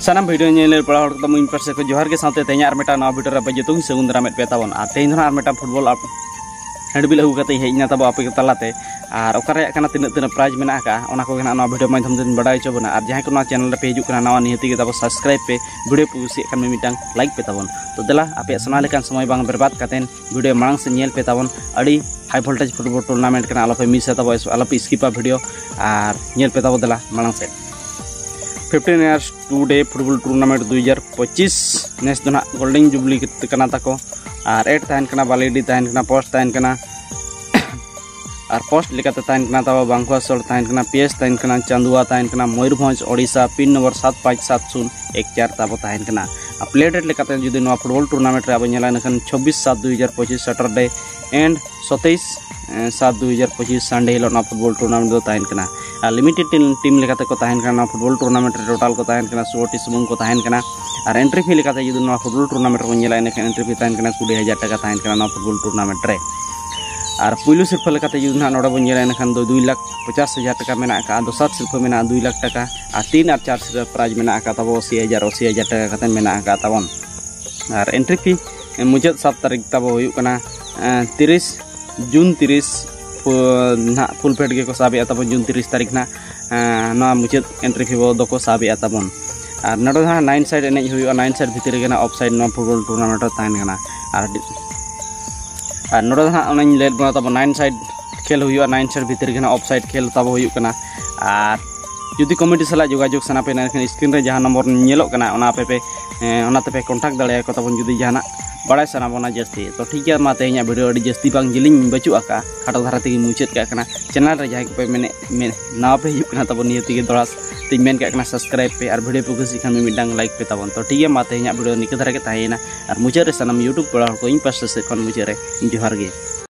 सानाम video nail पड़ा हड़ को मुइन परसे को जोहार के साथे तेኛ आर मेटा नवा वीडियो रे बजे तुम सगुन दाराम पे ताबन आ तेñ धना आर मेटा फुटबॉल आप हैंडबिल अगु कते हेजना तब आपे तलाते और ओकरे कना तिना तिना प्राइज मेना का ओना को ना नवा वीडियो माध्यम दिन बड़ाई चबना और जहां को ना चैनल रे पे हिजु कना नवा निहति के तब सब्सक्राइब पे वीडियो पुसी kan मिमिटांग लाइक पे ताबन तो देला आपे सना लेकान समय बांग बर्बाद कातेन वीडियो मांग से नेल पे ताबन अड़ी हाई वोल्टेज फुटबॉल टूर्नामेंट कना आलो पे मिस तब आलो पे स्किपा वीडियो और नेल पे ताबो देला मांग से 15 years 2 day फुटबॉल टूर्नामेंट 2025 नेस दोना गोल्डन जुबली कना ताको और एट ताहन कना बालीडी ताहन कना पोस्ट ताहन कना और पोस्ट लेकाते ताहन कना तब बांकुआ सोल ताहन कना पीएस ताहन कना चांदुआ ताहन कना मयूरभंज ओडिशा पिन नंबर 757014 तब ताहन कना प्लेटेड लेकाते जुदी नवा फुटबॉल टूर्नामेंट रे अब नेला नखन 26/7/2025 सैटरडे एंड 27/7/2025 संडे हिलो ना फुटबॉल टूर्नामेंट दो ताहन कना लिमिटेड टीम लेकाते को ताहन कना फुटबॉल टूर्नामेंट रे टोटल को ताहन कना 16 सुमुंग को ताहन कना और एंट्री फी लेकाते जुदी नवा फुटबॉल टूर्नामेंट रो नेला ने एंट्री फी ताहन कना 20,000 टाका ताहन कना नवा फुटबॉल टूर्नामेंट रे और पुलु सिर्फ लेकाते जुदी ना नोडा बन नेला दो 2,50,000 टाका मेना का दोसर सिर्फ मेना 2 लाख टाका और 3 और 4 सिर्फ प्राइज मेना का तब 80,000 टाका कते मेना का तबन और एंट्री फी मुझे 7 तारीख तब हुई कना 30 जून 30 ना फुल पेड के को साबे तब जून 30 तारीख ना मुझे एंट्री फी दो को साबे तबन और नडो ना 9 साइड एने हुई 9 साइड भीतर के ना ऑफ साइड ना फुटबॉल टूर्नामेंट ताहन कना और नोडो ना ओनाñ लेट बना तब 9 साइड खेल हुई 9 साइड भीतर के ना ऑफ साइड खेल तब हुई कना और जुदी कमिटी सला जोगाजोग सना पे ना स्क्रीन रे जहां नंबर नेलो कना ओना पे ओना पे कांटेक्ट दाड़े को तब जुदी जहां बड़ा सना बना जस्ती तो ठीक है मा तेኛ वीडियो अड़ी जस्ती बांग जिलिंग बचु आका खाटो धारा ते मुचाद का कना चैनल रे जहां पे मैंने ना पे हिजुक कना तब नियति के दोड़ा ते मेन का कना सब्सक्राइब पे और वीडियो पे कुछ खान मिडांग लाइक पे तबन तो ठीक है मा तेኛ वीडियो निके धारा के ताहेना और मुचाद रे सनम यूट्यूब पड़ा को इन पास से कोन मुचाद रे जोहार गे।